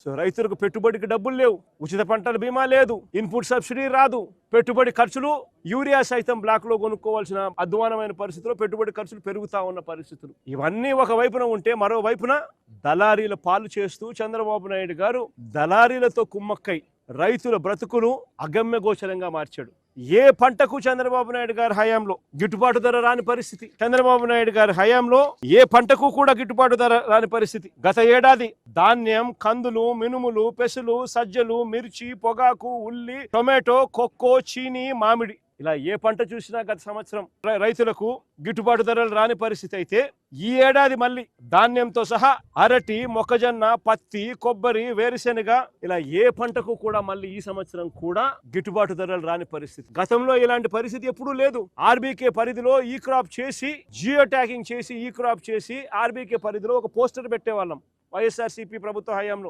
So రైతులకు పెట్టుబడికి డబ్బులు లేవు, ఉచిత పంటల బీమా లేదు, ఇన్పుట్ సబ్సిడీ రాదు, పెట్టుబడి ఖర్చులు యూరియా సైతం బ్లాక్ లో కొనుక్కోవాల్సిన అధ్వానమైన పరిస్థితుల్లో పెట్టుబడి ఖర్చులు పెరుగుతా ఉన్న పరిస్థితులు. ఇవన్నీ ఒక వైపున ఉంటే మరో వైపున దళారీల పాలు చేస్తూ చంద్రబాబు నాయుడు గారు దళారీలతో కుమ్మక్కై రైతుల బ్రతుకును అగమ్యగోచరంగా మార్చాడు. ఏ పంటకు చంద్రబాబు నాయుడు గారి హయాంలో గిట్టుబాటు ధర రాని పరిస్థితి, చంద్రబాబు నాయుడు గారి హయాంలో ఏ పంటకు కూడా గిట్టుబాటు ధర రాని పరిస్థితి. గత ఏడాది ధాన్యం, కందులు, మినుములు, పెసలు, సజ్జలు, మిర్చి, పొగాకు, ఉల్లి, టొమాటో, కొక్కో, చీని, మామిడి, ఇలా ఏ పంట చూసినా గత సంవత్సరం రైతులకు గిట్టుబాటు ధరలు రాని పరిస్థితి అయితే ఈ ఏడాది మళ్ళీ ధాన్యంతో సహా అరటి, మొక్కజొన్న, పత్తి, కొబ్బరి, వేరుశెనగ, ఇలా ఏ పంటకు కూడా మళ్ళీ ఈ సంవత్సరం కూడా గిట్టుబాటు ధరలు రాని పరిస్థితి. గతంలో ఇలాంటి పరిస్థితి ఎప్పుడూ లేదు. ఆర్బీకే పరిధిలో ఈ క్రాప్ చేసి, జియో ట్యాగింగ్ చేసి, ఈ క్రాప్ చేసి ఆర్బీకే పరిధిలో ఒక పోస్టర్ పెట్టేవాళ్ళం వైఎస్ఆర్సీపీ ప్రభుత్వ హయాంలో.